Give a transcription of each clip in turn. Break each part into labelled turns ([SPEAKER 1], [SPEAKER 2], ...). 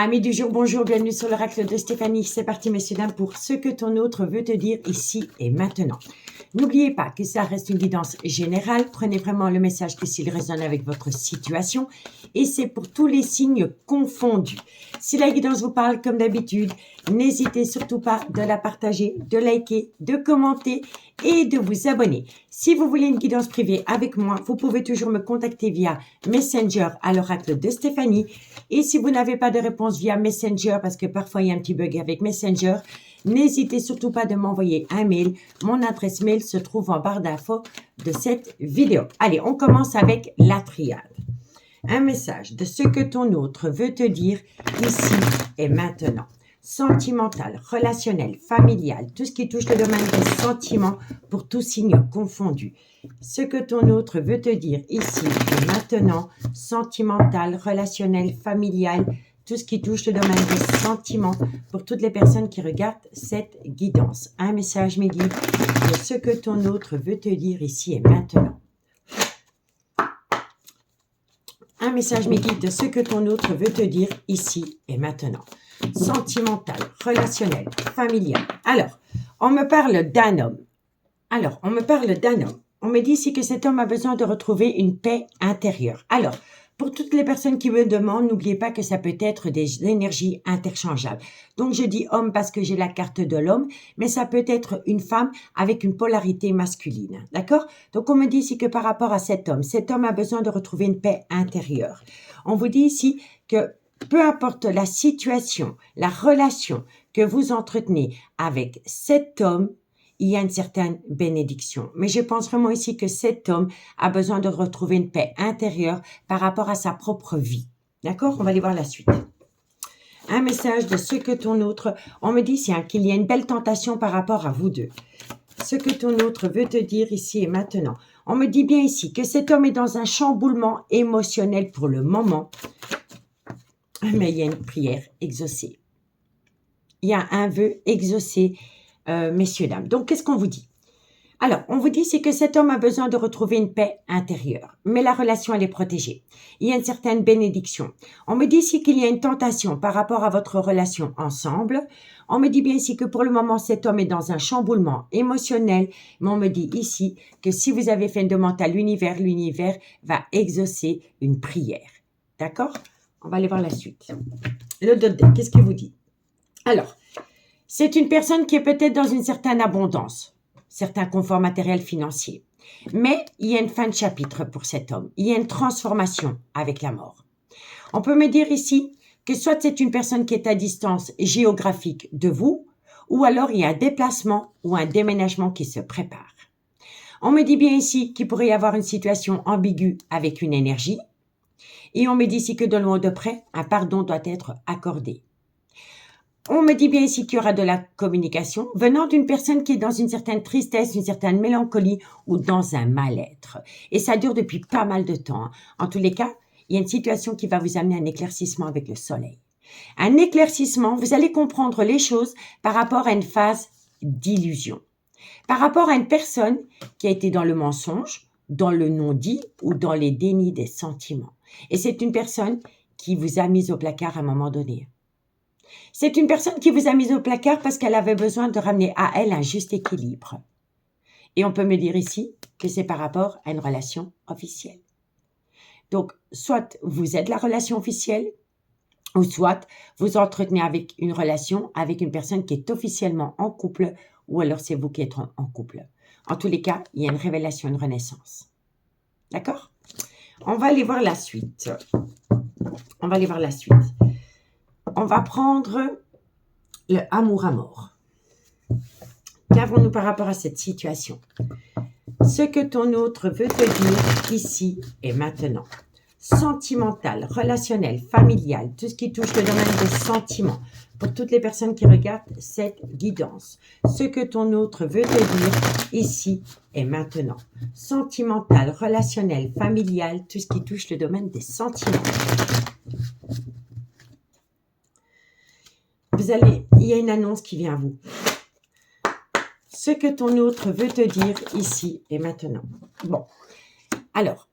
[SPEAKER 1] Amis du jour, bonjour, bienvenue sur l'oracle de Stéphanie. C'est parti, messieurs, dames, pour ce que ton autre veut te dire ici et maintenant. N'oubliez pas que ça reste une guidance générale. Prenez vraiment le message que s'il résonne avec votre situation. Et c'est pour tous les signes confondus. Si la guidance vous parle comme d'habitude, n'hésitez surtout pas de la partager, de liker, de commenter et de vous abonner. Si vous voulez une guidance privée avec moi, vous pouvez toujours me contacter via Messenger à l'oracle de Stéphanie. Et si vous n'avez pas de réponse via Messenger, parce que parfois il y a un petit bug avec Messenger, n'hésitez surtout pas de m'envoyer un mail. Mon adresse mail se trouve en barre d'infos de cette vidéo. Allez, on commence avec la triade. Un message de ce que ton autre veut te dire ici et maintenant. Sentimental, relationnel, familial, tout ce qui touche le domaine des sentiments pour tous signes confondus. Ce que ton autre veut te dire ici et maintenant, sentimental, relationnel, familial, tout ce qui touche le domaine des sentiments pour toutes les personnes qui regardent cette guidance. Un message, mes guides, de ce que ton autre veut te dire ici et maintenant. Un message, mes guides, de ce que ton autre veut te dire ici et maintenant. Sentimental, relationnel, familial. Alors, on me parle d'un homme. On me dit ici que cet homme a besoin de retrouver une paix intérieure. Alors, pour toutes les personnes qui me demandent, n'oubliez pas que ça peut être des énergies interchangeables. Donc, je dis homme parce que j'ai la carte de l'homme, mais ça peut être une femme avec une polarité masculine. D'accord? Donc, on me dit ici que par rapport à cet homme a besoin de retrouver une paix intérieure. On vous dit ici que peu importe la situation, la relation que vous entretenez avec cet homme, il y a une certaine bénédiction. Mais je pense vraiment ici que cet homme a besoin de retrouver une paix intérieure par rapport à sa propre vie. D'accord? On va aller voir la suite. Un message de ce que ton autre... On me dit qu'il y a une belle tentation par rapport à vous deux. Ce que ton autre veut te dire ici et maintenant. On me dit bien ici que cet homme est dans un chamboulement émotionnel pour le moment. Mais il y a une prière exaucée. Il y a un vœu exaucé, messieurs, dames. Donc, qu'est-ce qu'on vous dit? Alors, on vous dit c'est que cet homme a besoin de retrouver une paix intérieure. Mais la relation, elle est protégée. Il y a une certaine bénédiction. On me dit ici qu'il y a une tentation par rapport à votre relation ensemble. On me dit bien ici que pour le moment, cet homme est dans un chamboulement émotionnel. Mais on me dit ici que si vous avez fait une demande à l'univers, l'univers va exaucer une prière. D'accord? On va aller voir la suite. Le Dodé, qu'est-ce qu'il vous dit? Alors, c'est une personne qui est peut-être dans une certaine abondance, certain confort matériel financier. Mais il y a une fin de chapitre pour cet homme. Il y a une transformation avec la mort. On peut me dire ici que soit c'est une personne qui est à distance géographique de vous, ou alors il y a un déplacement ou un déménagement qui se prépare. On me dit bien ici qu'il pourrait y avoir une situation ambiguë avec une énergie. Et on me dit ici que de loin ou de près, un pardon doit être accordé. On me dit bien ici qu'il y aura de la communication venant d'une personne qui est dans une certaine tristesse, une certaine mélancolie ou dans un mal-être. Et ça dure depuis pas mal de temps. En tous les cas, il y a une situation qui va vous amener à un éclaircissement avec le soleil. Un éclaircissement, vous allez comprendre les choses par rapport à une phase d'illusion. Par rapport à une personne qui a été dans le mensonge, dans le non-dit ou dans les dénis des sentiments. Et c'est une personne qui vous a mis au placard à un moment donné. C'est une personne qui vous a mis au placard parce qu'elle avait besoin de ramener à elle un juste équilibre. Et on peut me dire ici que c'est par rapport à une relation officielle. Donc, soit vous êtes la relation officielle, ou soit vous entretenez avec une relation avec une personne qui est officiellement en couple, ou alors c'est vous qui êtes en couple. En tous les cas, il y a une révélation, une renaissance. D'accord? On va aller voir la suite. On va prendre le amour à mort. Qu'avons-nous par rapport à cette situation? Ce que ton autre veut te dire ici et maintenant. Sentimental, relationnel, familial, tout ce qui touche le domaine des sentiments. Pour toutes les personnes qui regardent cette guidance. Ce que ton autre veut te dire ici et maintenant. Sentimental, relationnel, familial, tout ce qui touche le domaine des sentiments. Il y a une annonce qui vient à vous. Ce que ton autre veut te dire ici et maintenant. Bon, alors,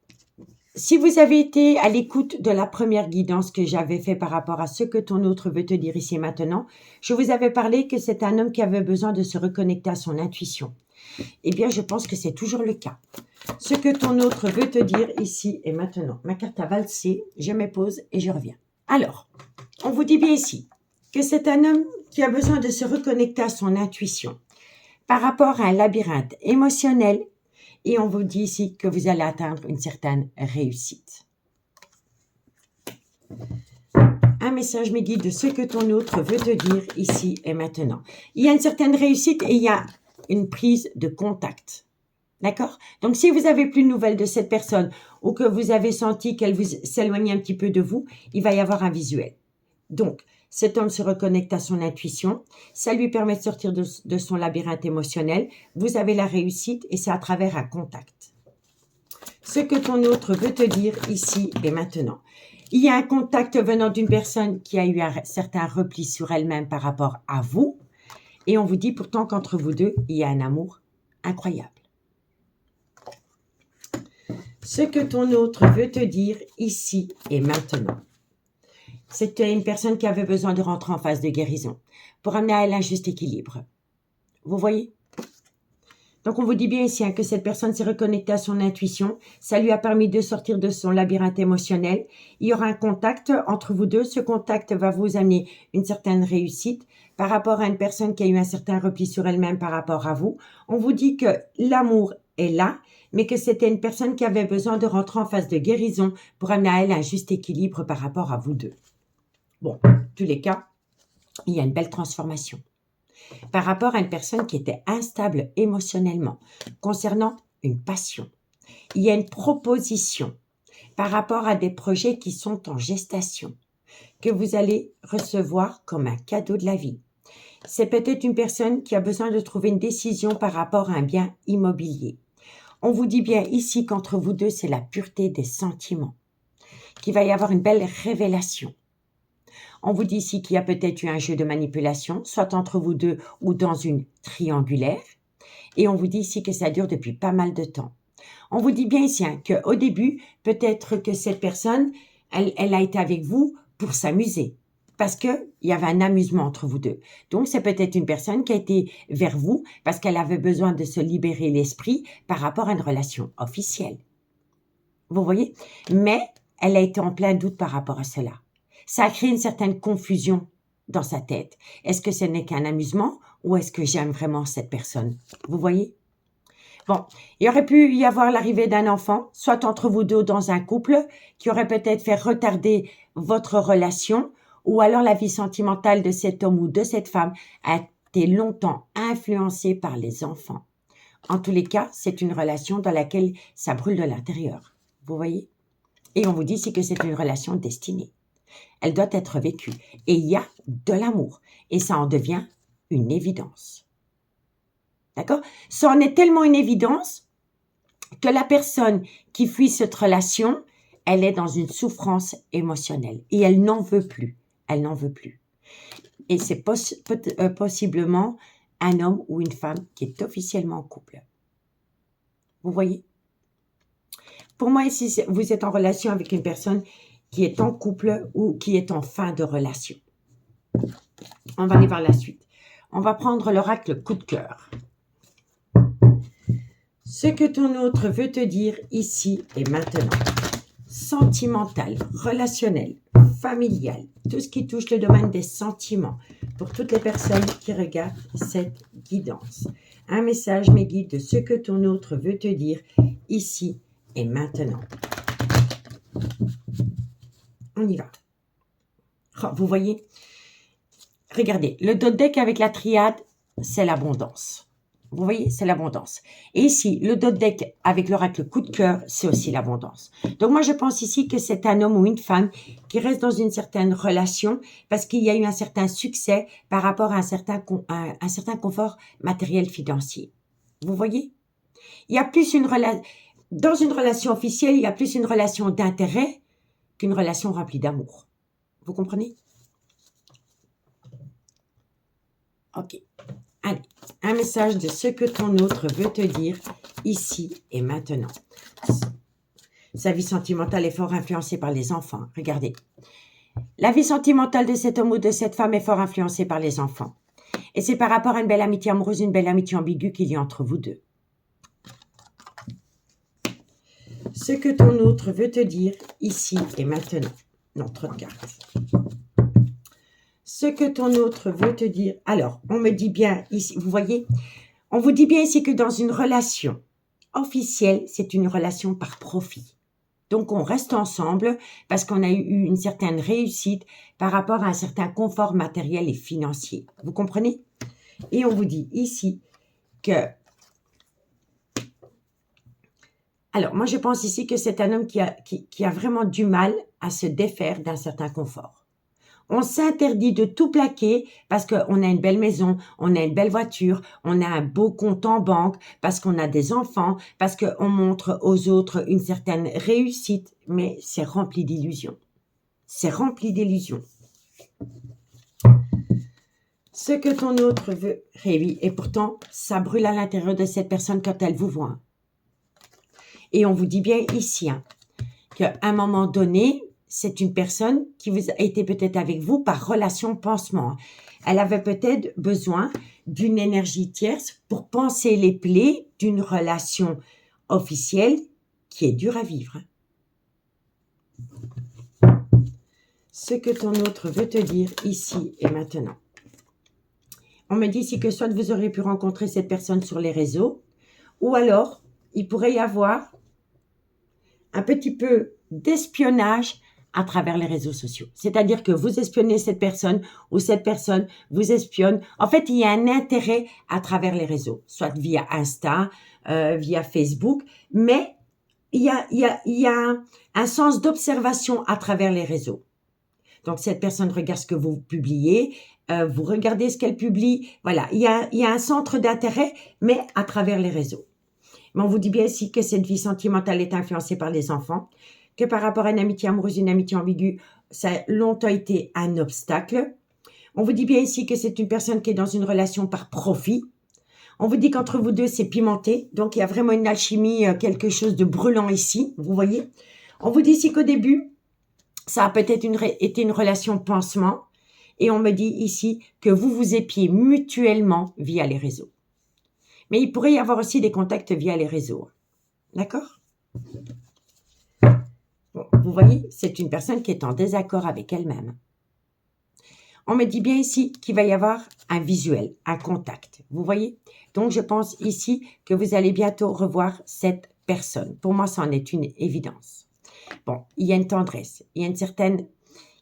[SPEAKER 1] si vous avez été à l'écoute de la première guidance que j'avais fait par rapport à ce que ton autre veut te dire ici et maintenant, je vous avais parlé que c'est un homme qui avait besoin de se reconnecter à son intuition. Eh bien, je pense que c'est toujours le cas. Ce que ton autre veut te dire ici et maintenant. Ma carte a valsé, je me pose et je reviens. Alors, on vous dit bien ici que c'est un homme qui a besoin de se reconnecter à son intuition par rapport à un labyrinthe émotionnel. Et on vous dit ici que vous allez atteindre une certaine réussite. Un message me guide de ce que ton autre veut te dire ici et maintenant. Il y a une certaine réussite et il y a une prise de contact. D'accord? Donc, si vous avez plus de nouvelles de cette personne ou que vous avez senti qu'elle vous s'éloignait un petit peu de vous, il va y avoir un visuel. Donc, cet homme se reconnecte à son intuition. Ça lui permet de sortir de son labyrinthe émotionnel. Vous avez la réussite et c'est à travers un contact. Ce que ton autre veut te dire ici et maintenant. Il y a un contact venant d'une personne qui a eu un certain repli sur elle-même par rapport à vous. Et on vous dit pourtant qu'entre vous deux, il y a un amour incroyable. Ce que ton autre veut te dire ici et maintenant. C'était une personne qui avait besoin de rentrer en phase de guérison pour amener à elle un juste équilibre. Vous voyez? Donc, on vous dit bien ici que cette personne s'est reconnectée à son intuition. Ça lui a permis de sortir de son labyrinthe émotionnel. Il y aura un contact entre vous deux. Ce contact va vous amener une certaine réussite par rapport à une personne qui a eu un certain repli sur elle-même par rapport à vous. On vous dit que l'amour est là, mais que c'était une personne qui avait besoin de rentrer en phase de guérison pour amener à elle un juste équilibre par rapport à vous deux. Bon, en tous les cas, il y a une belle transformation par rapport à une personne qui était instable émotionnellement concernant une passion. Il y a une proposition par rapport à des projets qui sont en gestation que vous allez recevoir comme un cadeau de la vie. C'est peut-être une personne qui a besoin de trouver une décision par rapport à un bien immobilier. On vous dit bien ici qu'entre vous deux, c'est la pureté des sentiments, qu'il va y avoir une belle révélation. On vous dit ici qu'il y a peut-être eu un jeu de manipulation, soit entre vous deux ou dans une triangulaire. Et on vous dit ici que ça dure depuis pas mal de temps. On vous dit bien ici qu'au début, peut-être que cette personne, elle a été avec vous pour s'amuser. Parce qu'il y avait un amusement entre vous deux. Donc, c'est peut-être une personne qui a été vers vous parce qu'elle avait besoin de se libérer l'esprit par rapport à une relation officielle. Vous voyez? Mais elle a été en plein doute par rapport à cela. Ça a créé une certaine confusion dans sa tête. Est-ce que ce n'est qu'un amusement ou est-ce que j'aime vraiment cette personne? Vous voyez? Bon, il aurait pu y avoir l'arrivée d'un enfant, soit entre vous deux dans un couple, qui aurait peut-être fait retarder votre relation, ou alors la vie sentimentale de cet homme ou de cette femme a été longtemps influencée par les enfants. En tous les cas, c'est une relation dans laquelle ça brûle de l'intérieur. Vous voyez? Et on vous dit ici que c'est une relation destinée. Elle doit être vécue. Et il y a de l'amour. Et ça en devient une évidence. D'accord? Ça en est tellement une évidence que la personne qui fuit cette relation, elle est dans une souffrance émotionnelle. Et elle n'en veut plus. Elle n'en veut plus. Et c'est possiblement un homme ou une femme qui est officiellement en couple. Vous voyez? Pour moi, ici, vous êtes en relation avec une personne qui est en couple ou qui est en fin de relation. On va aller voir la suite. On va prendre l'oracle coup de cœur. Ce que ton autre veut te dire ici et maintenant. Sentimental, relationnel, familial, tout ce qui touche le domaine des sentiments. Pour toutes les personnes qui regardent cette guidance. Un message me guide de ce que ton autre veut te dire ici et maintenant. On y va. Oh, vous voyez? Regardez, le dos de deck avec la triade, c'est l'abondance. Vous voyez, c'est l'abondance. Et ici, le dos de deck avec l'oracle coup de cœur, c'est aussi l'abondance. Donc moi, je pense ici que c'est un homme ou une femme qui reste dans une certaine relation parce qu'il y a eu un certain succès par rapport à un certain confort matériel financier. Vous voyez? Il y a plus une relation... Dans une relation officielle, il y a plus une relation d'intérêt qu'une relation remplie d'amour. Vous comprenez? Ok. Allez, un message de ce que ton autre veut te dire ici et maintenant. sa vie sentimentale est fort influencée par les enfants. Regardez. La vie sentimentale de cet homme ou de cette femme est fort influencée par les enfants. Et c'est par rapport à une belle amitié amoureuse, une belle amitié ambiguë qu'il y a entre vous deux. Ce que ton autre veut te dire ici et maintenant. Non, trop de cartes. Ce que ton autre veut te dire. Alors, on me dit bien ici, vous voyez, on vous dit bien ici que dans une relation officielle, c'est une relation par profit. Donc, on reste ensemble parce qu'on a eu une certaine réussite par rapport à un certain confort matériel et financier. Vous comprenez? Et on vous dit ici que... Alors, moi, je pense ici que c'est un homme qui a vraiment du mal à se défaire d'un certain confort. On s'interdit de tout plaquer parce qu'on a une belle maison, on a une belle voiture, on a un beau compte en banque, parce qu'on a des enfants, parce qu'on montre aux autres une certaine réussite, mais c'est rempli d'illusions. C'est rempli d'illusions. Ce que ton autre veut, et oui, et pourtant, ça brûle à l'intérieur de cette personne quand elle vous voit. Et on vous dit bien ici qu'à un moment donné, c'est une personne qui vous a été peut-être avec vous par relation pansement. Elle avait peut-être besoin d'une énergie tierce pour panser les plaies d'une relation officielle qui est dure à vivre. Ce que ton autre veut te dire ici et maintenant. On me dit ici que soit vous aurez pu rencontrer cette personne sur les réseaux, ou alors il pourrait y avoir un petit peu d'espionnage à travers les réseaux sociaux. C'est-à-dire que vous espionnez cette personne ou cette personne vous espionne. En fait, il y a un intérêt à travers les réseaux, soit via Insta, via Facebook, mais il y a un sens d'observation à travers les réseaux. Donc, cette personne regarde ce que vous publiez, vous regardez ce qu'elle publie. Voilà, il y a un centre d'intérêt, mais à travers les réseaux. Mais on vous dit bien ici que cette vie sentimentale est influencée par les enfants, que par rapport à une amitié amoureuse, une amitié ambiguë, ça a longtemps été un obstacle. On vous dit bien ici que c'est une personne qui est dans une relation par profit. On vous dit qu'entre vous deux, c'est pimenté. Donc, il y a vraiment une alchimie, quelque chose de brûlant ici, vous voyez. On vous dit ici qu'au début, ça a peut-être été une relation pansement. Et on me dit ici que vous vous épiez mutuellement via les réseaux. Mais il pourrait y avoir aussi des contacts via les réseaux. D'accord? Bon, vous voyez, c'est une personne qui est en désaccord avec elle-même. On me dit bien ici qu'il va y avoir un visuel, un contact. Vous voyez? Donc, je pense ici que vous allez bientôt revoir cette personne. Pour moi, ça en est une évidence. Bon, il y a une tendresse, il y a une certaine...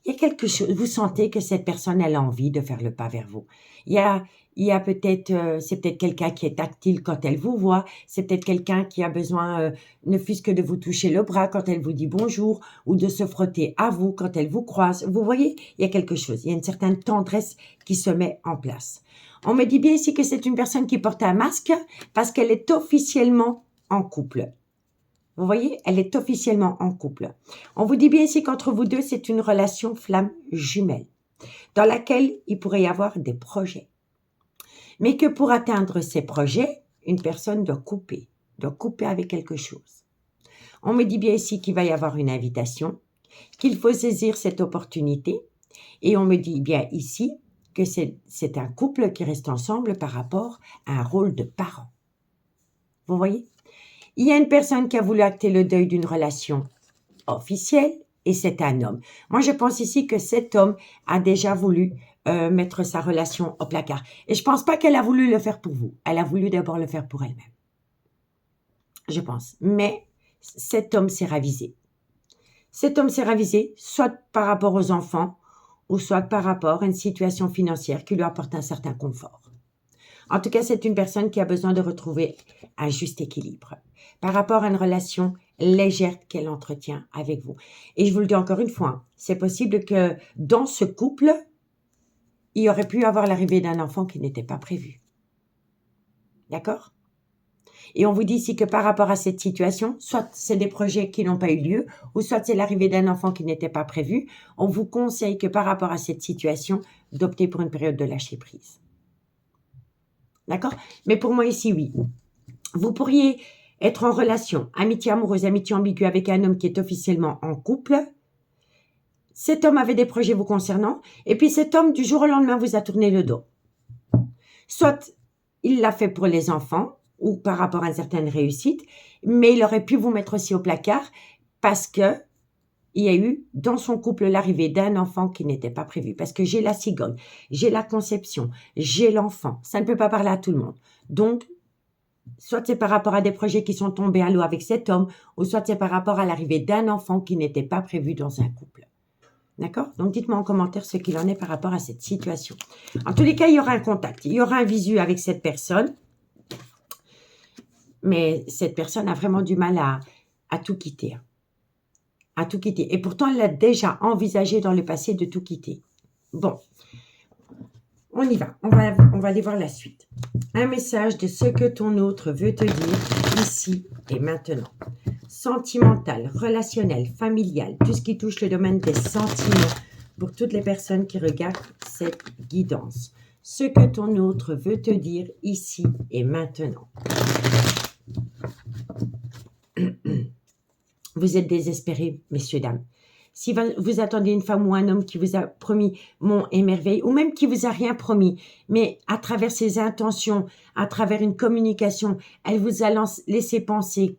[SPEAKER 1] Il y a quelque chose, vous sentez que cette personne, elle a envie de faire le pas vers vous. Il y a peut-être, c'est peut-être quelqu'un qui est tactile quand elle vous voit, c'est peut-être quelqu'un qui a besoin, ne fût-ce que de vous toucher le bras quand elle vous dit bonjour, ou de se frotter à vous quand elle vous croise. Vous voyez, il y a quelque chose, il y a une certaine tendresse qui se met en place. On me dit bien ici que c'est une personne qui porte un masque parce qu'elle est officiellement en couple. Vous voyez, elle est officiellement en couple. On vous dit bien ici qu'entre vous deux, c'est une relation flamme jumelle, dans laquelle il pourrait y avoir des projets. Mais que pour atteindre ces projets, une personne doit couper avec quelque chose. On me dit bien ici qu'il va y avoir une invitation, qu'il faut saisir cette opportunité, et on me dit bien ici que c'est un couple qui reste ensemble par rapport à un rôle de parent. Vous voyez? Il y a une personne qui a voulu acter le deuil d'une relation officielle et c'est un homme. Moi, je pense ici que cet homme a déjà voulu mettre sa relation au placard. Et je pense pas qu'elle a voulu le faire pour vous. Elle a voulu d'abord le faire pour elle-même. Je pense. Mais cet homme s'est ravisé. Cet homme s'est ravisé soit par rapport aux enfants ou soit par rapport à une situation financière qui lui apporte un certain confort. En tout cas, c'est une personne qui a besoin de retrouver un juste équilibre par rapport à une relation légère qu'elle entretient avec vous. Et je vous le dis encore une fois, c'est possible que dans ce couple, il y aurait pu avoir l'arrivée d'un enfant qui n'était pas prévu. D'accord? Et on vous dit ici que par rapport à cette situation, soit c'est des projets qui n'ont pas eu lieu, ou soit c'est l'arrivée d'un enfant qui n'était pas prévu. On vous conseille que par rapport à cette situation, d'opter pour une période de lâcher prise. D'accord? Mais pour moi ici, oui. Vous pourriez être en relation, amitié amoureuse, amitié ambiguë avec un homme qui est officiellement en couple. Cet homme avait des projets vous concernant, et puis cet homme, du jour au lendemain, vous a tourné le dos. Soit il l'a fait pour les enfants, ou par rapport à une certaine réussite, mais il aurait pu vous mettre aussi au placard, parce que il y a eu dans son couple l'arrivée d'un enfant qui n'était pas prévu. Parce que j'ai la cigogne, j'ai la conception, j'ai l'enfant. Ça ne peut pas parler à tout le monde. Donc, soit c'est par rapport à des projets qui sont tombés à l'eau avec cet homme, ou soit c'est par rapport à l'arrivée d'un enfant qui n'était pas prévu dans un couple. D'accord? Donc, dites-moi en commentaire ce qu'il en est par rapport à cette situation. En tous les cas, il y aura un contact. Il y aura un visu avec cette personne. Mais cette personne a vraiment du mal à tout quitter. À tout quitter. Et pourtant, elle a déjà envisagé dans le passé de tout quitter. Bon, on y va. On va aller voir la suite. Un message de ce que ton autre veut te dire ici et maintenant. Sentimental, relationnel, familial, tout ce qui touche le domaine des sentiments pour toutes les personnes qui regardent cette guidance. Ce que ton autre veut te dire ici et maintenant. Vous êtes désespérés, messieurs, dames. Si vous attendez une femme ou un homme qui vous a promis monts et merveilles, ou même qui vous a rien promis, mais à travers ses intentions, à travers une communication, elle vous a laissé penser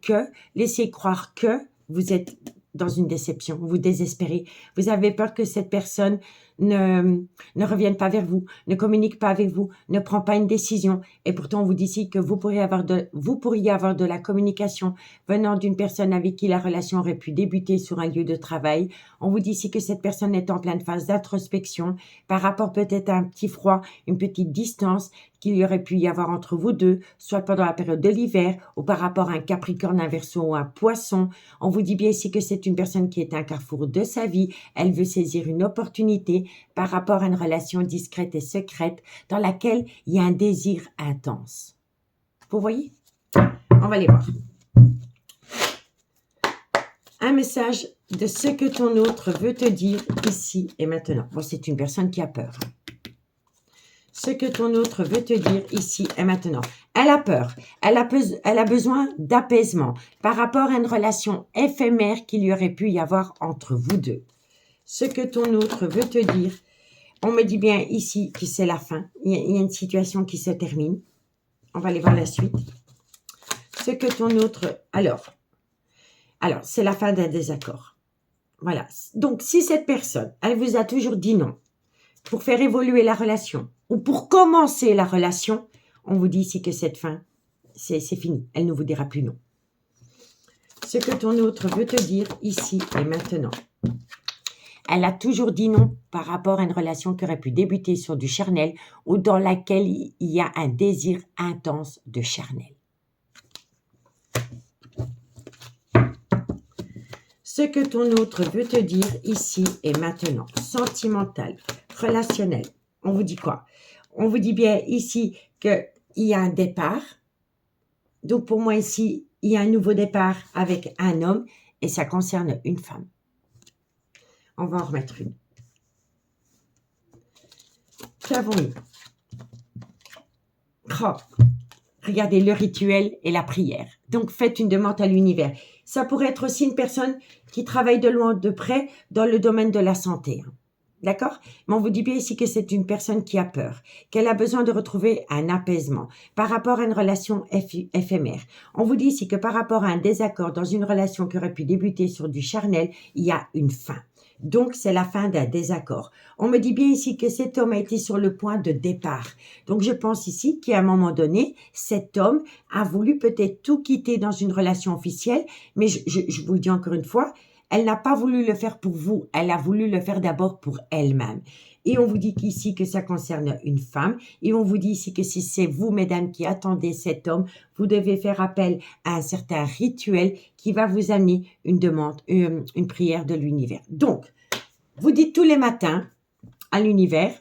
[SPEAKER 1] laissé croire que vous êtes dans une déception, vous désespérez, vous avez peur que cette personne ne revienne pas vers vous, ne communique pas avec vous, ne prend pas une décision. Et pourtant, on vous dit ici que vous pourriez avoir de la communication venant d'une personne avec qui la relation aurait pu débuter sur un lieu de travail. On vous dit ici que cette personne est en pleine phase d'introspection par rapport peut-être à un petit froid, une petite distance qu'il y aurait pu y avoir entre vous deux, soit pendant la période de l'hiver ou par rapport à un Capricorne, un Verseau ou un Poisson. On vous dit bien ici que c'est une personne qui est à un carrefour de sa vie. Elle veut saisir une opportunité par rapport à une relation discrète et secrète dans laquelle il y a un désir intense. Vous voyez? On va aller voir. Un message de ce que ton autre veut te dire ici et maintenant. Bon, c'est une personne qui a peur. Ce que ton autre veut te dire ici et maintenant. Elle a peur. Elle a besoin d'apaisement par rapport à une relation éphémère qu'il y aurait pu y avoir entre vous deux. Ce que ton autre veut te dire. On me dit bien ici que c'est la fin. Il y a une situation qui se termine. On va aller voir la suite. Ce que ton autre... Alors, c'est la fin d'un désaccord. Voilà. Donc, si cette personne, elle vous a toujours dit non pour faire évoluer la relation ou pour commencer la relation, on vous dit ici que cette fin, c'est fini. Elle ne vous dira plus non. Ce que ton autre veut te dire ici et maintenant. Elle a toujours dit non par rapport à une relation qui aurait pu débuter sur du charnel ou dans laquelle il y a un désir intense de charnel. Ce que ton autre veut te dire ici et maintenant. Sentimental, relationnel. On vous dit quoi? On vous dit bien ici qu'il y a un départ. Donc pour moi ici, il y a un nouveau départ avec un homme et ça concerne une femme. On va en remettre une. Qu'avons-nous? Oh, regardez le rituel et la prière. Donc faites une demande à l'univers. Ça pourrait être aussi une personne qui travaille de loin ou de près dans le domaine de la santé. D'accord? Mais on vous dit bien ici que c'est une personne qui a peur, qu'elle a besoin de retrouver un apaisement par rapport à une relation éphémère. On vous dit ici que par rapport à un désaccord dans une relation qui aurait pu débuter sur du charnel, il y a une fin. Donc, c'est la fin d'un désaccord. On me dit bien ici que cet homme a été sur le point de départ. Donc, je pense ici qu'à un moment donné, cet homme a voulu peut-être tout quitter dans une relation officielle, mais je vous le dis encore une fois, elle n'a pas voulu le faire pour vous, elle a voulu le faire d'abord pour elle-même. Et on vous dit ici que ça concerne une femme. Et on vous dit ici que si c'est vous, mesdames, qui attendez cet homme, vous devez faire appel à un certain rituel qui va vous amener une demande, une prière de l'univers. Donc, vous dites tous les matins à l'univers,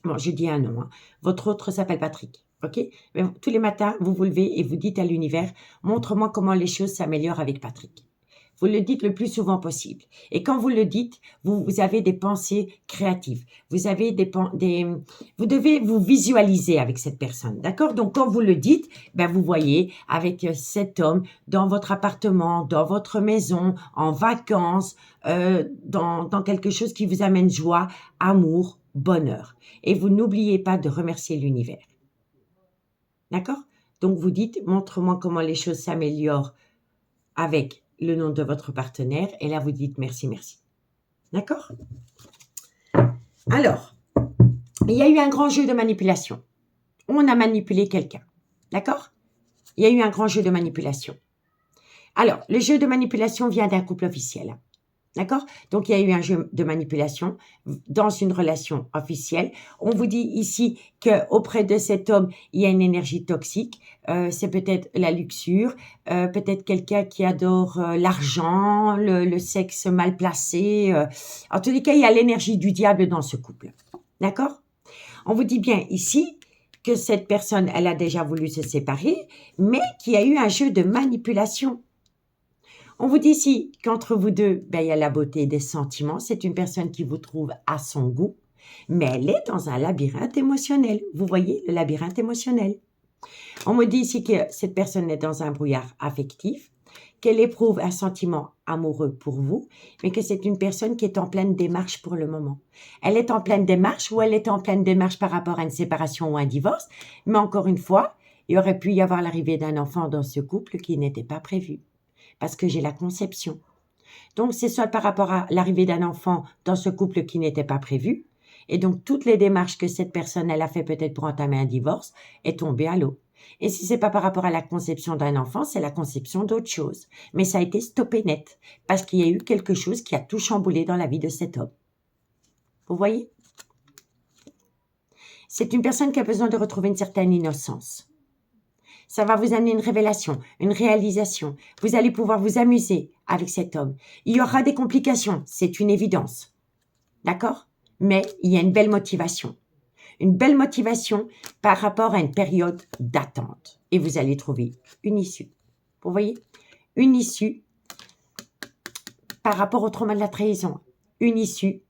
[SPEAKER 1] bon, je dis un nom, hein, votre autre s'appelle Patrick, ok? Mais tous les matins, vous vous levez et vous dites à l'univers, montre-moi comment les choses s'améliorent avec Patrick. Vous le dites le plus souvent possible. Et quand vous le dites, vous avez des pensées créatives. Vous avez vous devez vous visualiser avec cette personne. D'accord? Donc, quand vous le dites, ben, vous voyez avec cet homme dans votre appartement, dans votre maison, en vacances, dans quelque chose qui vous amène joie, amour, bonheur. Et vous n'oubliez pas de remercier l'univers. D'accord? Donc, vous dites, montre-moi comment les choses s'améliorent avec le nom de votre partenaire. Et là, vous dites merci, merci. D'accord? Alors, il y a eu un grand jeu de manipulation. On a manipulé quelqu'un. D'accord? Il y a eu un grand jeu de manipulation. Alors, le jeu de manipulation vient d'un couple officiel. D'accord? Donc, il y a eu un jeu de manipulation dans une relation officielle. On vous dit ici qu'auprès de cet homme, il y a une énergie toxique. C'est peut-être la luxure, peut-être quelqu'un qui adore l'argent, le sexe mal placé. En tous les cas, il y a l'énergie du diable dans ce couple. D'accord? On vous dit bien ici que cette personne, elle a déjà voulu se séparer, mais qu'il y a eu un jeu de manipulation. On vous dit ici qu'entre vous deux, ben, il y a la beauté des sentiments. C'est une personne qui vous trouve à son goût, mais elle est dans un labyrinthe émotionnel. Vous voyez le labyrinthe émotionnel. On me dit ici que cette personne est dans un brouillard affectif, qu'elle éprouve un sentiment amoureux pour vous, mais que c'est une personne qui est en pleine démarche pour le moment. Elle est en pleine démarche ou elle est en pleine démarche par rapport à une séparation ou un divorce, mais encore une fois, il aurait pu y avoir l'arrivée d'un enfant dans ce couple qui n'était pas prévu. Parce que j'ai la conception. Donc, c'est soit par rapport à l'arrivée d'un enfant dans ce couple qui n'était pas prévu, et donc toutes les démarches que cette personne, elle a fait peut-être pour entamer un divorce, est tombée à l'eau. Et si c'est pas par rapport à la conception d'un enfant, c'est la conception d'autre chose. Mais ça a été stoppé net, parce qu'il y a eu quelque chose qui a tout chamboulé dans la vie de cet homme. Vous voyez? C'est une personne qui a besoin de retrouver une certaine innocence. Ça va vous amener une révélation, une réalisation. Vous allez pouvoir vous amuser avec cet homme. Il y aura des complications, c'est une évidence. D'accord? Mais il y a une belle motivation. Une belle motivation par rapport à une période d'attente. Et vous allez trouver une issue. Vous voyez? Une issue par rapport au trauma de la trahison. Une issue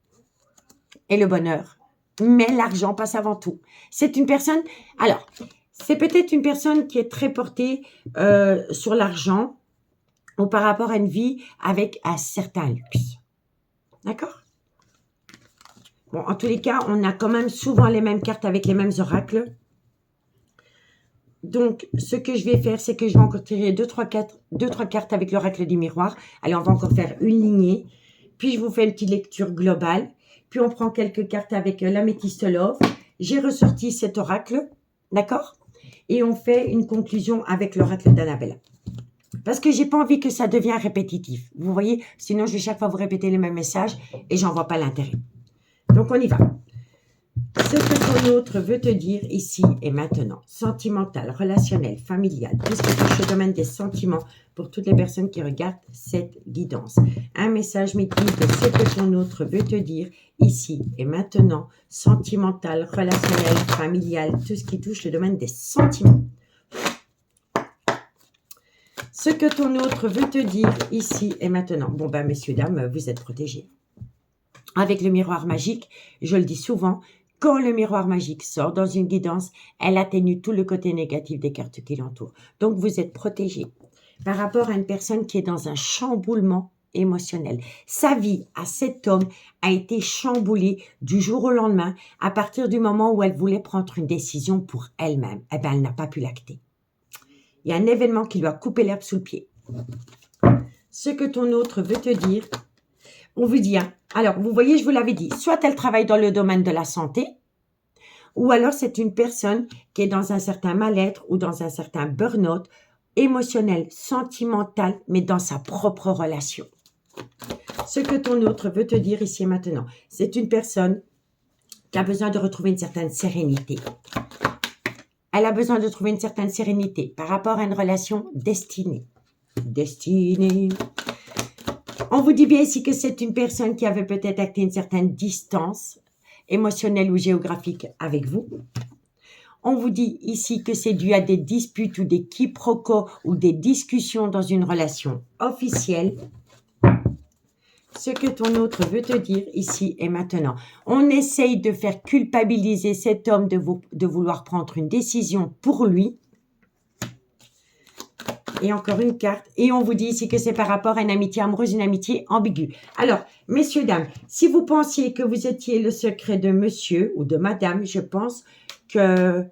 [SPEAKER 1] et le bonheur. Mais l'argent passe avant tout. C'est une personne... Alors... C'est peut-être une personne qui est très portée sur l'argent ou par rapport à une vie avec un certain luxe. D'accord? Bon, en tous les cas, on a quand même souvent les mêmes cartes avec les mêmes oracles. Donc, ce que je vais faire, c'est que je vais encore tirer 2-3 cartes avec l'oracle du miroir. Allez, on va encore faire une lignée. Puis, je vous fais une petite lecture globale. Puis, on prend quelques cartes avec l'améthyste love. J'ai ressorti cet oracle. D'accord? Et on fait une conclusion avec l'oracle d'Annabelle. Parce que j'ai pas envie que ça devienne répétitif. Vous voyez? Sinon, je vais chaque fois vous répéter les mêmes messages et j'en vois pas l'intérêt. Donc, on y va. Ce que ton autre veut te dire ici et maintenant, sentimental, relationnel, familial, tout ce qui touche le domaine des sentiments pour toutes les personnes qui regardent cette guidance. Un message mythique de ce que ton autre veut te dire ici et maintenant, sentimental, relationnel, familial, tout ce qui touche le domaine des sentiments. Ce que ton autre veut te dire ici et maintenant. Bon ben messieurs, dames, vous êtes protégés. Avec le miroir magique, je le dis souvent, quand le miroir magique sort dans une guidance, elle atténue tout le côté négatif des cartes qui l'entourent. Donc, vous êtes protégé par rapport à une personne qui est dans un chamboulement émotionnel. Sa vie à cet homme a été chamboulée du jour au lendemain à partir du moment où elle voulait prendre une décision pour elle-même. Eh bien, elle n'a pas pu l'acter. Il y a un événement qui lui a coupé l'herbe sous le pied. Ce que ton autre veut te dire, on vous dit, hein, alors, vous voyez, je vous l'avais dit, soit elle travaille dans le domaine de la santé, ou alors c'est une personne qui est dans un certain mal-être ou dans un certain burn-out émotionnel, sentimental, mais dans sa propre relation. Ce que ton autre veut te dire ici et maintenant, c'est une personne qui a besoin de retrouver une certaine sérénité. Elle a besoin de trouver une certaine sérénité par rapport à une relation destinée. Destinée. On vous dit bien ici que c'est une personne qui avait peut-être acté une certaine distance émotionnelle ou géographique avec vous. On vous dit ici que c'est dû à des disputes ou des quiproquos ou des discussions dans une relation officielle. ce que ton autre veut te dire ici et maintenant. On essaye de faire culpabiliser cet homme de vouloir prendre une décision pour lui. Et encore une carte. Et on vous dit ici que c'est par rapport à une amitié amoureuse, une amitié ambiguë. Alors, messieurs, dames, si vous pensiez que vous étiez le secret de monsieur ou de madame, je pense que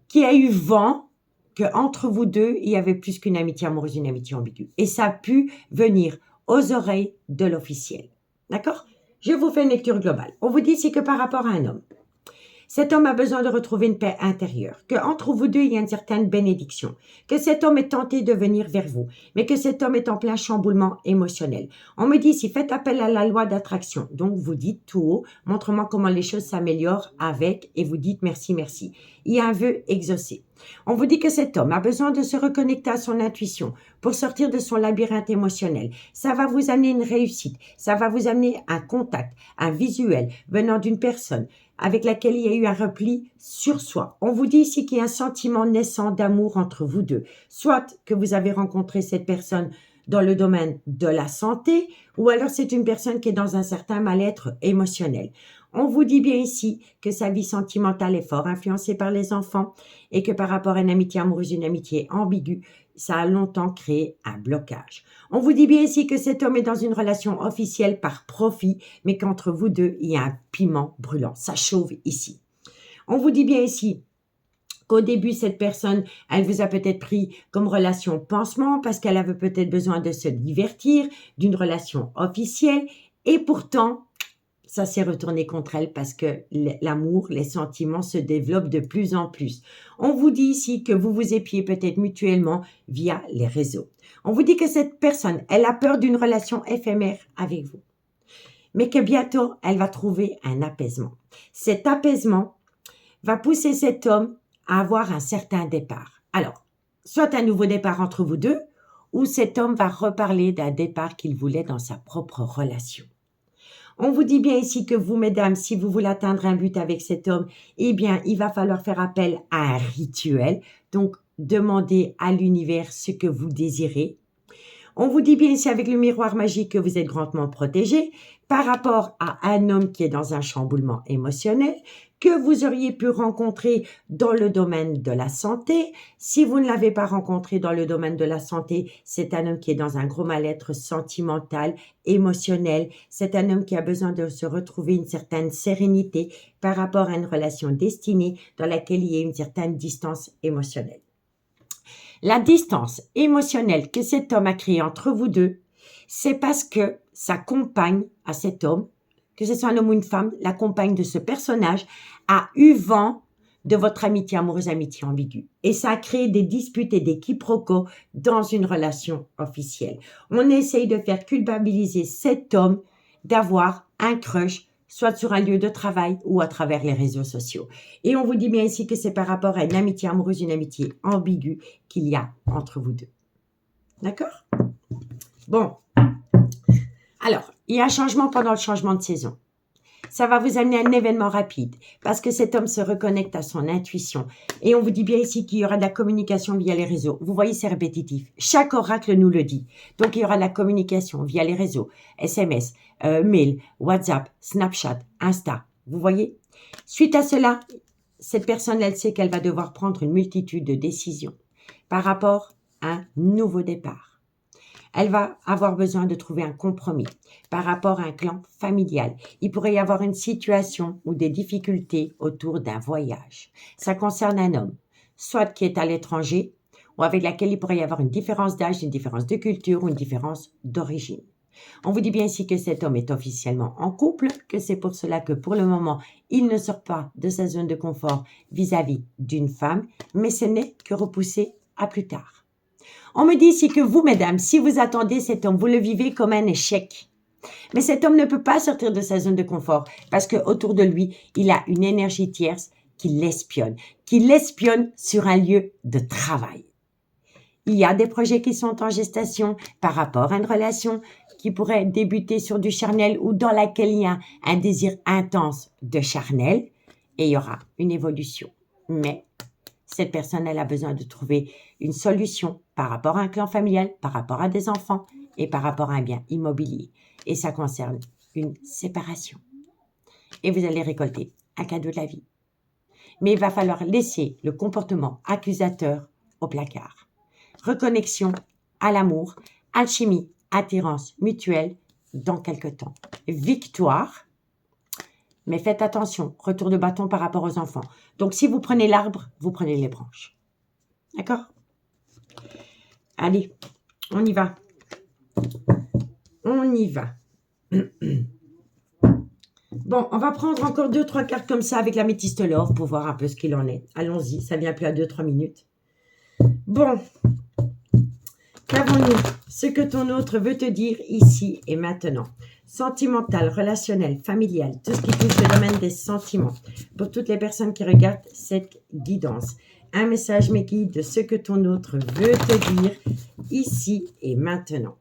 [SPEAKER 1] qui a eu vent qu'entre vous deux, il y avait plus qu'une amitié amoureuse, une amitié ambiguë. Et ça a pu venir aux oreilles de l'officiel. D'accord? Je vous fais une lecture globale. On vous dit ici que par rapport à un homme, cet homme a besoin de retrouver une paix intérieure, qu'entre vous deux, il y a une certaine bénédiction, que cet homme est tenté de venir vers vous, mais que cet homme est en plein chamboulement émotionnel. On me dit ici, faites appel à la loi d'attraction. Donc, vous dites tout haut, montre-moi comment les choses s'améliorent avec, et vous dites merci, merci. Il y a un vœu exaucé. On vous dit que cet homme a besoin de se reconnecter à son intuition pour sortir de son labyrinthe émotionnel. Ça va vous amener une réussite, ça va vous amener un contact, un visuel venant d'une personne avec laquelle il y a eu un repli sur soi. On vous dit ici qu'il y a un sentiment naissant d'amour entre vous deux. Soit que vous avez rencontré cette personne dans le domaine de la santé, ou alors c'est une personne qui est dans un certain mal-être émotionnel. On vous dit bien ici que sa vie sentimentale est fort influencée par les enfants et que par rapport à une amitié amoureuse, une amitié ambiguë, ça a longtemps créé un blocage. On vous dit bien ici que cet homme est dans une relation officielle par profit, mais qu'entre vous deux, il y a un piment brûlant. Ça chauffe ici. On vous dit bien ici qu'au début, cette personne, elle vous a peut-être pris comme relation pansement parce qu'elle avait peut-être besoin de se divertir, d'une relation officielle, et pourtant, ça s'est retourné contre elle parce que l'amour, les sentiments se développent de plus en plus. On vous dit ici que vous vous épiez peut-être mutuellement via les réseaux. On vous dit que cette personne, elle a peur d'une relation éphémère avec vous, mais que bientôt, elle va trouver un apaisement. Cet apaisement va pousser cet homme à avoir un certain départ. Alors, soit un nouveau départ entre vous deux, ou cet homme va reparler d'un départ qu'il voulait dans sa propre relation. On vous dit bien ici que vous, mesdames, si vous voulez atteindre un but avec cet homme, eh bien, il va falloir faire appel à un rituel. Donc, demandez à l'univers ce que vous désirez. On vous dit bien ici avec le miroir magique que vous êtes grandement protégé par rapport à un homme qui est dans un chamboulement émotionnel que vous auriez pu rencontrer dans le domaine de la santé. Si vous ne l'avez pas rencontré dans le domaine de la santé, c'est un homme qui est dans un gros mal-être sentimental, émotionnel. C'est un homme qui a besoin de se retrouver une certaine sérénité par rapport à une relation destinée dans laquelle il y a une certaine distance émotionnelle. La distance émotionnelle que cet homme a créée entre vous deux, c'est parce que sa compagne à cet homme, que ce soit un homme ou une femme, la compagne de ce personnage, a eu vent de votre amitié amoureuse, amitié ambiguë. Et ça a créé des disputes et des quiproquos dans une relation officielle. On essaye de faire culpabiliser cet homme d'avoir un crush, soit sur un lieu de travail ou à travers les réseaux sociaux. Et on vous dit bien ici que c'est par rapport à une amitié amoureuse, une amitié ambiguë qu'il y a entre vous deux. D'accord? Bon. Alors, il y a un changement pendant le changement de saison. Ça va vous amener à un événement rapide parce que cet homme se reconnecte à son intuition. Et on vous dit bien ici qu'il y aura de la communication via les réseaux. Vous voyez, c'est répétitif. Chaque oracle nous le dit. Donc, il y aura de la communication via les réseaux, SMS, mail, WhatsApp, Snapchat, Insta. Vous voyez? Suite à cela, cette personne, elle sait qu'elle va devoir prendre une multitude de décisions par rapport à un nouveau départ. Elle va avoir besoin de trouver un compromis par rapport à un clan familial. Il pourrait y avoir une situation ou des difficultés autour d'un voyage. Ça concerne un homme, soit qui est à l'étranger, ou avec laquelle il pourrait y avoir une différence d'âge, une différence de culture ou une différence d'origine. On vous dit bien ici que cet homme est officiellement en couple, que c'est pour cela que pour le moment, il ne sort pas de sa zone de confort vis-à-vis d'une femme, mais ce n'est que repoussé à plus tard. On me dit ici que vous, mesdames, si vous attendez cet homme, vous le vivez comme un échec. Mais cet homme ne peut pas sortir de sa zone de confort parce qu'autour de lui, il a une énergie tierce qui l'espionne sur un lieu de travail. Il y a des projets qui sont en gestation par rapport à une relation qui pourrait débuter sur du charnel ou dans laquelle il y a un désir intense de charnel et il y aura une évolution. Mais cette personne, elle a besoin de trouver une solution par rapport à un clan familial, par rapport à des enfants et par rapport à un bien immobilier. Et ça concerne une séparation. Et vous allez récolter un cadeau de la vie. Mais il va falloir laisser le comportement accusateur au placard. Reconnexion à l'amour, alchimie, attirance mutuelle dans quelque temps. Victoire, mais faites attention, retour de bâton par rapport aux enfants. Donc si vous prenez l'arbre, vous prenez les branches. D'accord? Allez, on y va. On y va. Bon, on va prendre encore 2-3 cartes comme ça avec la métiste love pour voir un peu ce qu'il en est. Allons-y, ça vient plus à 2-3 minutes. Bon, qu'avons-nous? Ce que ton autre veut te dire ici et maintenant. Sentimental, relationnel, familial, tout ce qui touche le domaine des sentiments. Pour toutes les personnes qui regardent cette guidance. Un message me guide de ce que ton autre veut te dire ici et maintenant.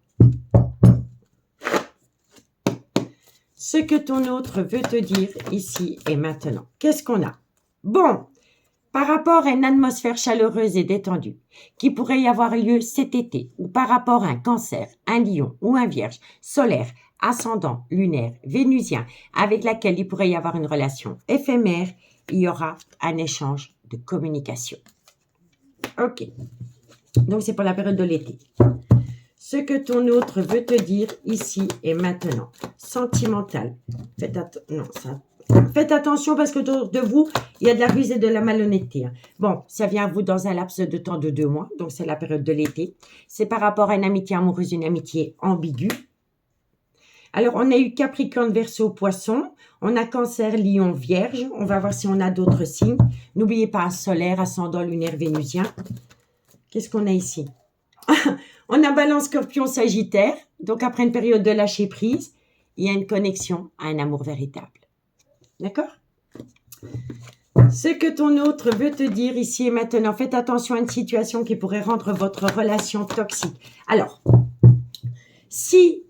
[SPEAKER 1] Ce que ton autre veut te dire ici et maintenant. Qu'est-ce qu'on a? Bon, par rapport à une atmosphère chaleureuse et détendue qui pourrait y avoir lieu cet été, ou par rapport à un cancer, un lion ou un vierge, solaire, ascendant, lunaire, vénusien, avec laquelle il pourrait y avoir une relation éphémère, il y aura un échange de communication. Ok, donc c'est pour la période de l'été. Ce que ton autre veut te dire ici et maintenant. Sentimental. Faites attention parce que autour de vous, il y a de la ruse et de la malhonnêteté. Bon, ça vient à vous dans un laps de temps de 2 mois, donc c'est la période de l'été. C'est par rapport à une amitié amoureuse, une amitié ambiguë. Alors, on a eu Capricorne, Verseau, Poisson. On a Cancer, Lion, Vierge. On va voir si on a d'autres signes. N'oubliez pas solaire, ascendant, lunaire, vénusien. Qu'est-ce qu'on a ici? On a Balance, Scorpion, Sagittaire. Donc, après une période de lâcher prise, il y a une connexion à un amour véritable. D'accord? Ce que ton autre veut te dire ici et maintenant. Faites attention à une situation qui pourrait rendre votre relation toxique. Alors, si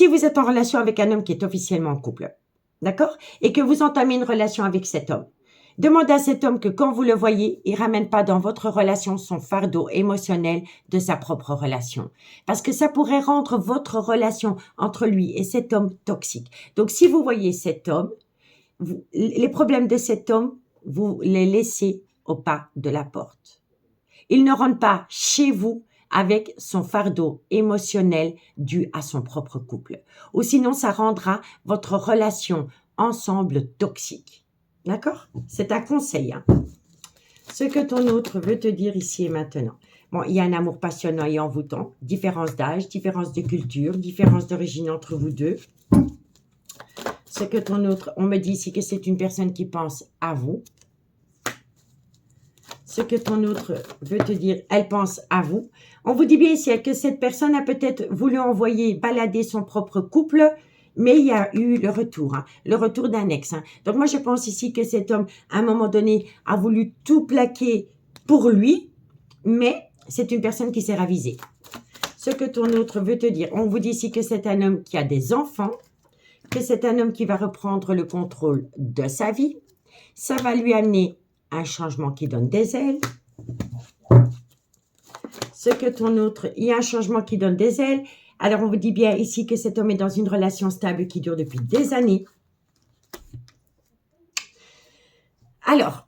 [SPEAKER 1] vous êtes en relation avec un homme qui est officiellement en couple, d'accord? Et que vous entamez une relation avec cet homme, demandez à cet homme que quand vous le voyez, il ne ramène pas dans votre relation son fardeau émotionnel de sa propre relation. Parce que ça pourrait rendre votre relation entre lui et cet homme toxique. Donc, si vous voyez cet homme, les problèmes de cet homme, vous les laissez au pas de la porte. Il ne rentre pas chez vous avec son fardeau émotionnel dû à son propre couple. Ou sinon, ça rendra votre relation ensemble toxique. D'accord? C'est un conseil. Hein? Ce que ton autre veut te dire ici et maintenant. Bon, il y a un amour passionnant et envoûtant. Différence d'âge, différence de culture, différence d'origine entre vous deux. Ce que ton autre, on me dit ici que c'est une personne qui pense à vous. Ce que ton autre veut te dire, elle pense à vous. On vous dit bien ici que cette personne a peut-être voulu envoyer balader son propre couple, mais il y a eu le retour d'un ex. Hein. Donc moi, je pense ici que cet homme, à un moment donné, a voulu tout plaquer pour lui, mais c'est une personne qui s'est ravisée. Ce que ton autre veut te dire, on vous dit ici que c'est un homme qui a des enfants, que c'est un homme qui va reprendre le contrôle de sa vie. Ça va lui amener un changement qui donne des ailes. Ce que ton autre, il y a un changement qui donne des ailes. Alors, on vous dit bien ici que cet homme est dans une relation stable qui dure depuis des années. Alors,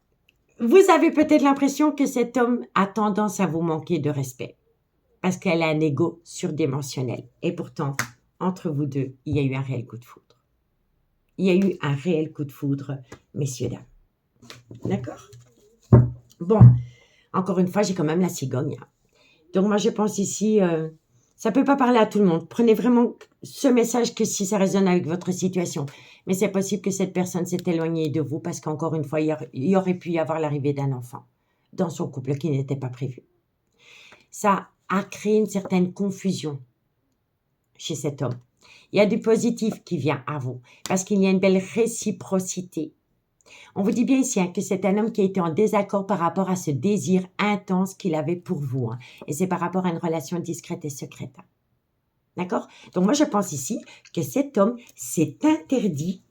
[SPEAKER 1] vous avez peut-être l'impression que cet homme a tendance à vous manquer de respect parce qu'elle a un ego surdimensionnel. Et pourtant, entre vous deux, il y a eu un réel coup de foudre. Il y a eu un réel coup de foudre, messieurs, dames. D'accord? Bon, encore une fois, j'ai quand même la cigogne. Donc, moi, je pense ici, ça ne peut pas parler à tout le monde. Prenez vraiment ce message que si ça résonne avec votre situation. Mais c'est possible que cette personne s'est éloignée de vous parce qu'encore une fois, il y aurait pu y avoir l'arrivée d'un enfant dans son couple qui n'était pas prévu. Ça a créé une certaine confusion chez cet homme. Il y a du positif qui vient à vous parce qu'il y a une belle réciprocité. On vous dit bien ici que c'est un homme qui a été en désaccord par rapport à ce désir intense qu'il avait pour vous. Et c'est par rapport à une relation discrète et secrète. D'accord? Donc moi, je pense ici que cet homme s'est interdit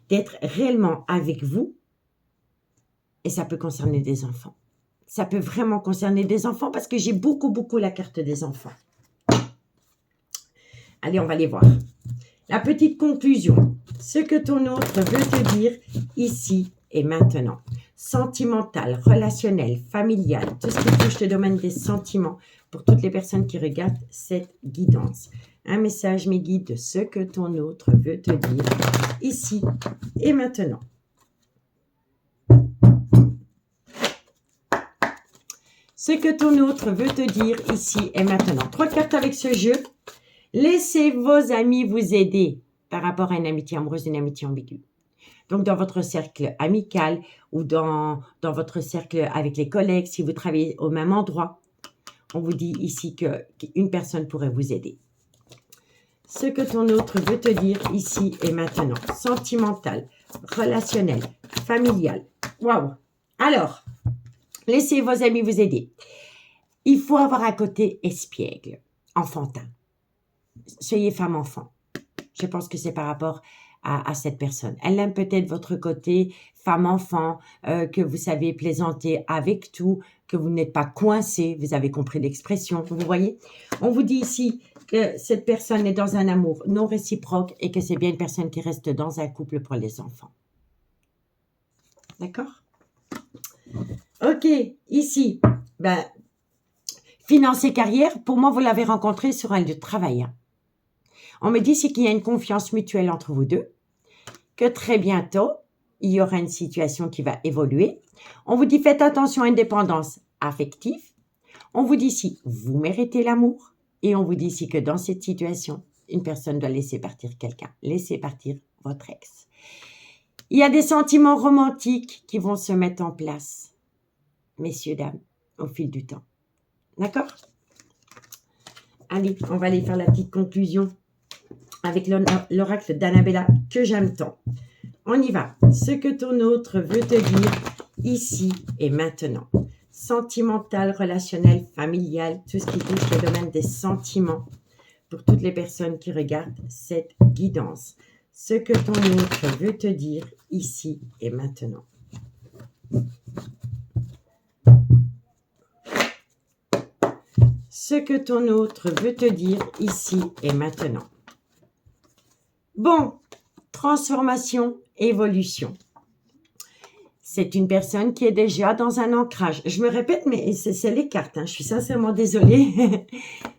[SPEAKER 1] d'être réellement avec vous. Et ça peut concerner des enfants. Ça peut vraiment concerner des enfants parce que j'ai beaucoup la carte des enfants. Allez, on va les voir. La petite conclusion. Ce que ton autre veut te dire ici et maintenant. Sentimental, relationnel, familial, tout ce qui touche le domaine des sentiments pour toutes les personnes qui regardent cette guidance. Un message, mes guides, de ce que ton autre veut te dire ici et maintenant. Ce que ton autre veut te dire ici et maintenant. 3 cartes avec ce jeu. Laissez vos amis vous aider par rapport à une amitié amoureuse, une amitié ambiguë. Donc, dans votre cercle amical ou dans votre cercle avec les collègues, si vous travaillez au même endroit, on vous dit ici qu'une personne pourrait vous aider. Ce que ton autre veut te dire ici et maintenant. Sentimental, relationnel, familial. Waouh! Alors, laissez vos amis vous aider. Il faut avoir un côté espiègle, enfantin. Soyez femme-enfant. Je pense que c'est par rapport à cette personne. Elle aime peut-être votre côté femme-enfant, que vous savez plaisanter avec tout, que vous n'êtes pas coincé, vous avez compris l'expression, vous voyez. On vous dit ici que cette personne est dans un amour non réciproque et que c'est bien une personne qui reste dans un couple pour les enfants. D'accord? Ok, ici, finance et carrière, pour moi, vous l'avez rencontré sur un lieu de travail. On me dit c'est qu'il y a une confiance mutuelle entre vous deux, que très bientôt, il y aura une situation qui va évoluer. On vous dit faites attention à une dépendance affective. On vous dit ici, vous méritez l'amour. Et on vous dit ici que dans cette situation, une personne doit laisser partir quelqu'un, laisser partir votre ex. Il y a des sentiments romantiques qui vont se mettre en place, messieurs, dames, au fil du temps. D'accord? Allez, on va aller faire la petite conclusion avec l'oracle d'Annabella que j'aime tant. On y va. Ce que ton autre veut te dire ici et maintenant. Sentimental, relationnel, familial, tout ce qui touche le domaine des sentiments pour toutes les personnes qui regardent cette guidance. Ce que ton autre veut te dire ici et maintenant. Ce que ton autre veut te dire ici et maintenant. Bon, transformation, évolution. C'est une personne qui est déjà dans un ancrage. Je me répète, mais c'est les cartes. Je suis sincèrement désolée.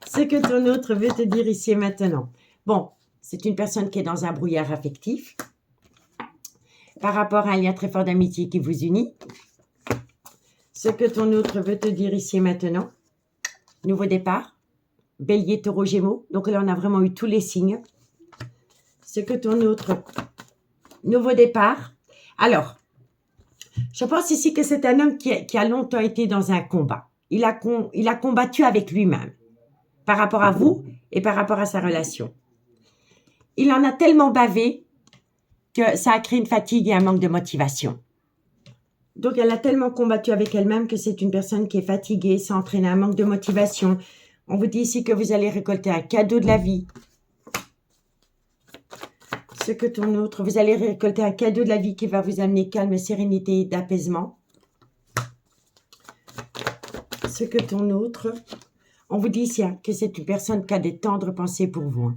[SPEAKER 1] Ce que ton autre veut te dire ici et maintenant. Bon, c'est une personne qui est dans un brouillard affectif par rapport à un lien très fort d'amitié qui vous unit. Ce que ton autre veut te dire ici et maintenant. Nouveau départ. Bélier, taureau, gémeaux. Donc là, on a vraiment eu tous les signes. Ce que ton autre... Nouveau départ. Alors, je pense ici que c'est un homme qui a longtemps été dans un combat. Il a combattu avec lui-même par rapport à vous et par rapport à sa relation. Il en a tellement bavé que ça a créé une fatigue et un manque de motivation. Donc, elle a tellement combattu avec elle-même que c'est une personne qui est fatiguée, ça entraîne un manque de motivation. On vous dit ici que vous allez récolter un cadeau de la vie. Ce que ton autre, vous allez récolter un cadeau de la vie qui va vous amener calme, sérénité, d'apaisement. Ce que ton autre, on vous dit ici que c'est une personne qui a des tendres pensées pour vous.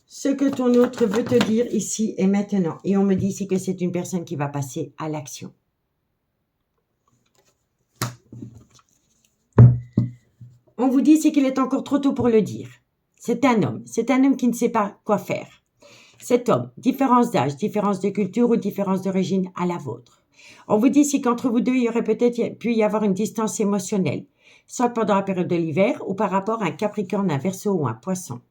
[SPEAKER 1] Ce que ton autre veut te dire ici et maintenant. Et on me dit ici que c'est une personne qui va passer à l'action. On vous dit ici qu'il est encore trop tôt pour le dire. C'est un homme qui ne sait pas quoi faire. Cet homme, différence d'âge, différence de culture ou différence d'origine à la vôtre. On vous dit ici qu'entre vous deux, il y aurait peut-être pu y avoir une distance émotionnelle, soit pendant la période de l'hiver ou par rapport à un Capricorne, un Verseau ou un Poisson.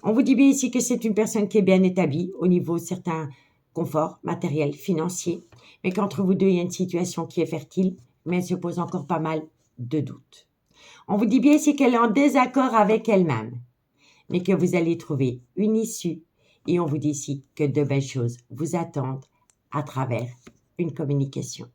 [SPEAKER 1] On vous dit bien ici que c'est une personne qui est bien établie au niveau de certains conforts matériels, financiers, mais qu'entre vous deux, il y a une situation qui est fertile, mais elle se pose encore pas mal de doutes. On vous dit bien ici qu'elle est en désaccord avec elle-même, mais que vous allez trouver une issue. Et on vous dit ici que de belles choses vous attendent à travers une communication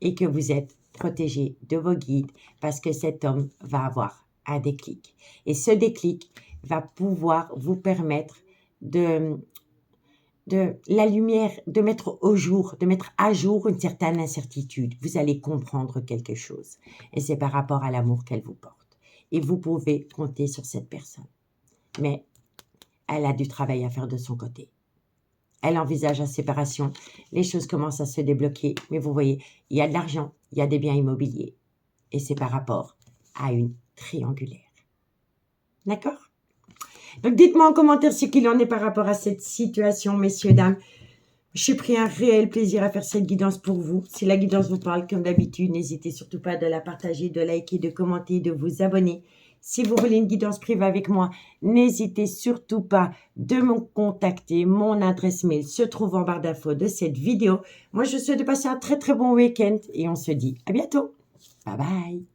[SPEAKER 1] et que vous êtes protégé de vos guides parce que cet homme va avoir un déclic. Et ce déclic va pouvoir vous permettre de la lumière, de mettre au jour, de mettre à jour une certaine incertitude. Vous allez comprendre quelque chose. Et c'est par rapport à l'amour qu'elle vous porte. et vous pouvez compter sur cette personne. Mais elle a du travail à faire de son côté. Elle envisage la séparation, les choses commencent à se débloquer, mais vous voyez, il y a de l'argent, il y a des biens immobiliers, et c'est par rapport à une triangulaire. D'accord? Donc dites-moi en commentaire ce qu'il en est par rapport à cette situation, messieurs, dames. J'ai pris un réel plaisir à faire cette guidance pour vous. Si la guidance vous parle, comme d'habitude, n'hésitez surtout pas de la partager, de liker, de commenter, de vous abonner. Si vous voulez une guidance privée avec moi, n'hésitez surtout pas de me contacter. Mon adresse mail se trouve en barre d'infos de cette vidéo. Moi, je vous souhaite de passer un très très bon week-end et on se dit à bientôt. Bye bye.